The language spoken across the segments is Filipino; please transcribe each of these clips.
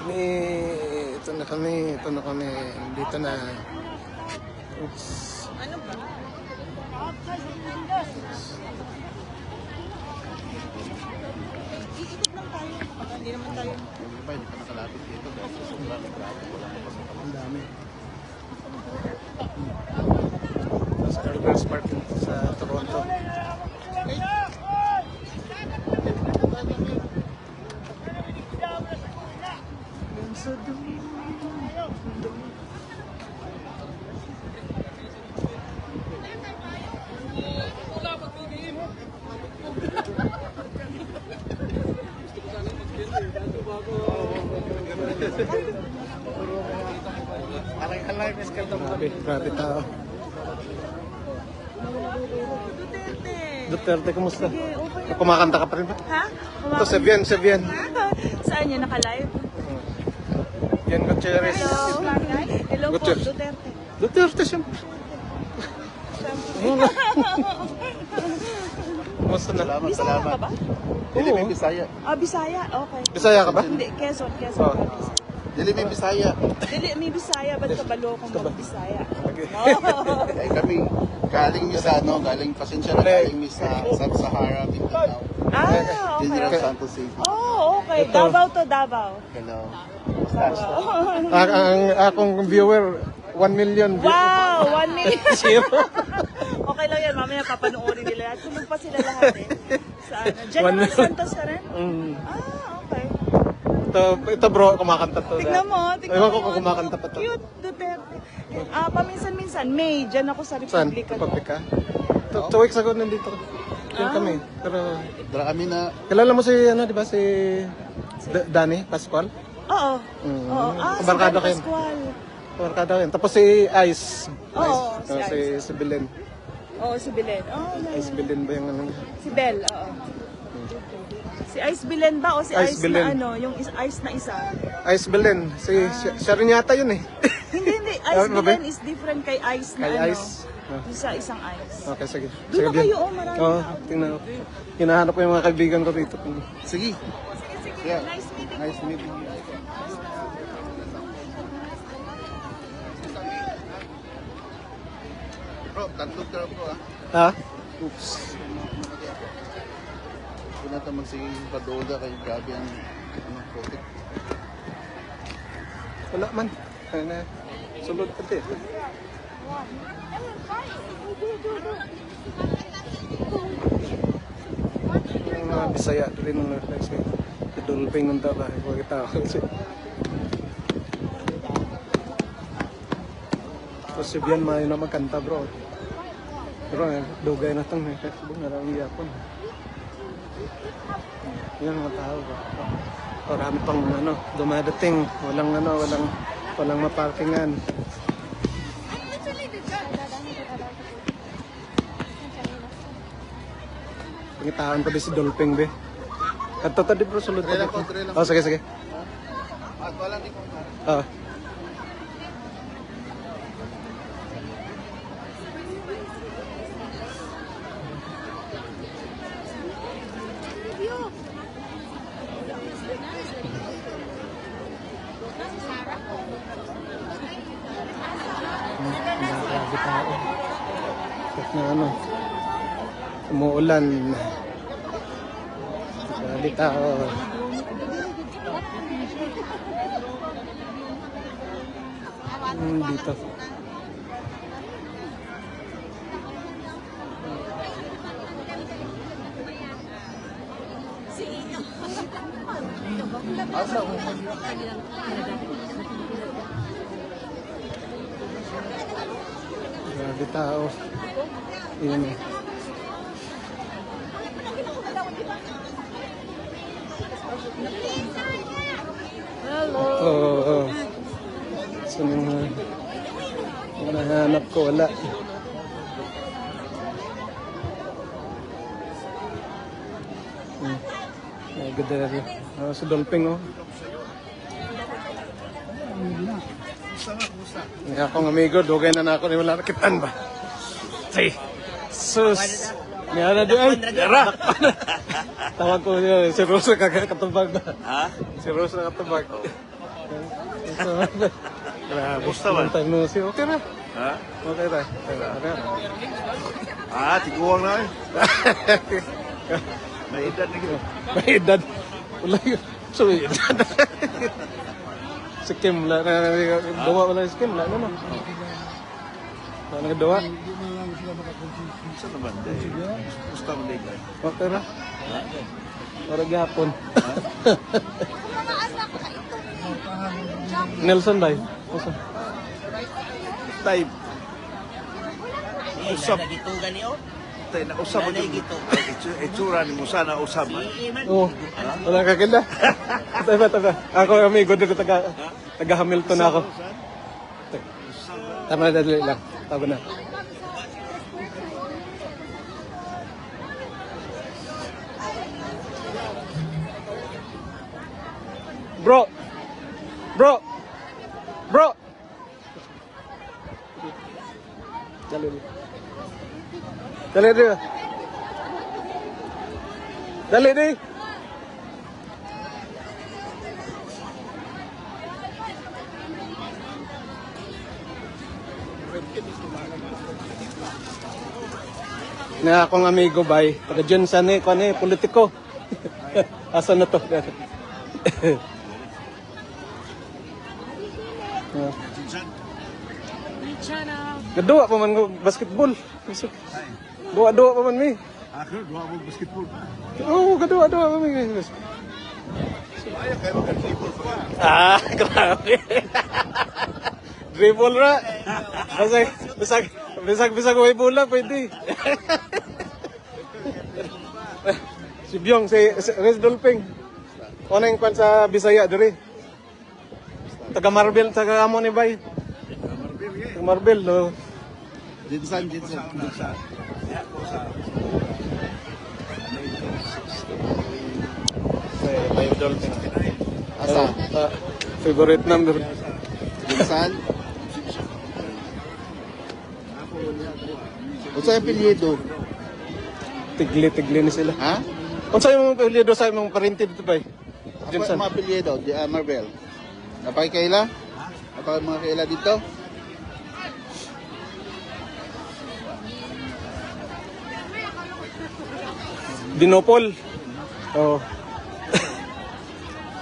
Ito na kami. Dito na. Oops. Ano ba? Iikot lang tayo. Hindi naman tayo. Hindi pa nakalapit dito dahil sobrang grabe ko lang pa sa Ang dami. Sa Carver's Park sa Toronto. Grabe tao. Duterte, kumusta? Kumakanta ka pa rin ba? Ha? Ito, Sebian. Saan yun? Naka-live? Yan, Gutierrez. Hello po, Gutierrez. Duterte. Duterte, siyempre. Kumusta na? Bisaya ka ba? Dili may Bisaya. Bisaya? Okay. Bisaya ka ba? Hindi, Quezon. Oh. Dili may Bisaya. Dili, may Bisaya. Ba't kabalo kung mag-Bisaya? Okay. Ay kami galing mi sa galing pasensya na galing mi sa Sub-Sahara, Mindanao. General Okay. Santos City. Oh, okay. Ito. Davao to Davao. Hello. Ang akong viewer, 1 million. Wow! 1 million. Zero. Okay lang yan. Mamaya papanoorin nila. Tulog pa sila lahat eh. Sa ano? General million. Santos ka rin? Mm. Okay. Ito bro, kumakanta to. Tignan mo. Ewan ko kung kumakanta pa to. Cute, Duterte. Paminsan-minsan, May, dyan ako sa Saan? Republika. Republika? 2 weeks ago nandito. Yan kami. Pero, Dra kami na kilala mo si, di ba, si Danny Pascual? Oo. Mm. Oo. Barkada si kayo. Pascual. Barkada yun. Tapos si Ice. Oo, si si Belen. Oo, si Belen. Ice Belen ba yung ano? Si Bel, oo. Si Ice Belen ba o si Ice Ice, Belen. na ano, yung Ice na isa? Ice Belen. Siya rin yata yun eh. Hindi. Ice Ano ba? Belen is different kay Ice na Kay ano. Ice. Isa isang Ice. Okay, sige. Doon na Bien. kayo, marami Oo, tao. tingnan ko. Hinahanap ko yung mga kaibigan ko rito. sige. Sige. Yeah. Nice meeting. Nice meeting you. Bro, tantud ka bro ah. Ha? Oops. Kung natin magsipadoda kay grabe ang COVID. Wala man. Ano na? Sulod pati. Yung mga Bisaya rin nung kasi idulping ng tao ba? Huwag kita kasi. Tapos si Bian mayo na magkanta bro. Pero dugay na itong Facebook na lang iyapon. Yan mga tao ba? Marami pang dumadating. Walang maparkingan. Pangitaan ko din si Dolping be. Kanto ta di bro sulod pa dito. Oh sige. At wala ni ko. Oh. Grabe tao. Kahit na umuulan. Grabe tao. Dito. Grabe tao. Yun eh. Hello. Oo. So, nung nahanap ko, wala. Gadari. Si Dolping, oh. May akong amigo, dugay na ako ni wala nakitan ba? Say, sus! May ana doon, ay, yara! Tawag ko yun, si Rosa katubag ba? Ha? Si Rosa katubag. Grabe. Kumusta man? Long time no see. Okay na. Ha? Okay na. Okay na. Tiguang na eh. May edad na gito. May edad. Wala yun. So, may edad. Si Kim, dawa wala si Kim. Wala na. Wala na dawa. Saan naman dahil? Kumusta mo dahil? Okay na. Para gahapon. Nelson ba? Nelson. Time. Usap. Nagitugan niyo? Tayo na usap mo yung itsura ni mo sana usap. Oo. Wala ka kinda. Taga. Ako amigo dito taga Hamilton ako. Tama na dali lang. Tama na. Bro. Dali di. Na akong amigo bay, taga Johnson eh, kuan eh, politiko. Asa na to? Gadua pa man ko basketball. Dua pa man mi. Ako, dua mo basketball pa. Oo, gadua pa mi. Ayaw kayo mag-dribble pa. Grabe. Dribble ra. Bisag may bola pwede. Si Byong, si Res Dolping. Ano yung kwan sa Bisaya diri? Taga Marbel, taga amo ni Bay. Taga Marbel, no? Jinsan. Bay Dolping. Asa? Favorite number. Jinsan. Unsa yung apelyido? Tigli ni sila. Ha? Kung sa'yo mong apelyido sa imong parente dito, Bay? Ako Jinsan. yung mga apelyido, Marbel. Napakikaila? Napaka mga kaila dito? Dinopol. Oh.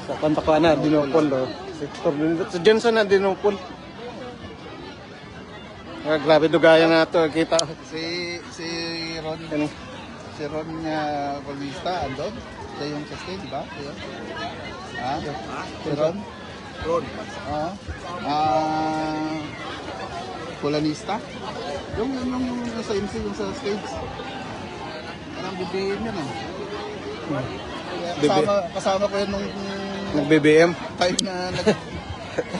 Sa kanta ko na, Dinopol. Oh. Sector din. Sa Jensen na, Dinopol. Grabe dugayan na ito. Kita. Si Ron, Ano? si Ron Colista, andon? Siya yung sustain, di ba? Siya? Ha? Si Ron? Ron. Polanista? Yung sa MC, yung sa stage. Parang BBM yan ah. Kasama ko yun nung Nag-BBM. time na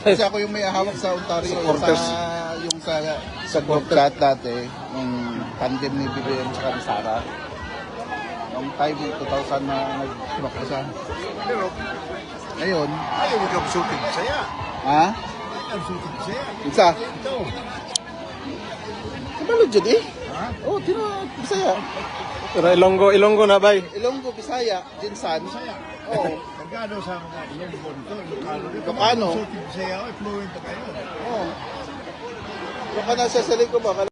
kasi ako yung may hawak sa Ontario. Supporters. Yung sa group chat dati, yung tandem ni BBM sa ni Sara. Yung time 2000 na nag-rock siya. Pero, Ngayon, ayaw mo kang shooting saya. ha? Ang shooting saya. Isa? Ito. Kabalod dyan eh. Ha? Oo, Bisaya. Pero Ilonggo na, Bay. Ilonggo, Bisaya, Jinsan. Oo. Magkano sa mga Ilonggo nito? Ilocano. Shooting saya. Fluent na kayo. Oo. Baka nasa salig ko ba?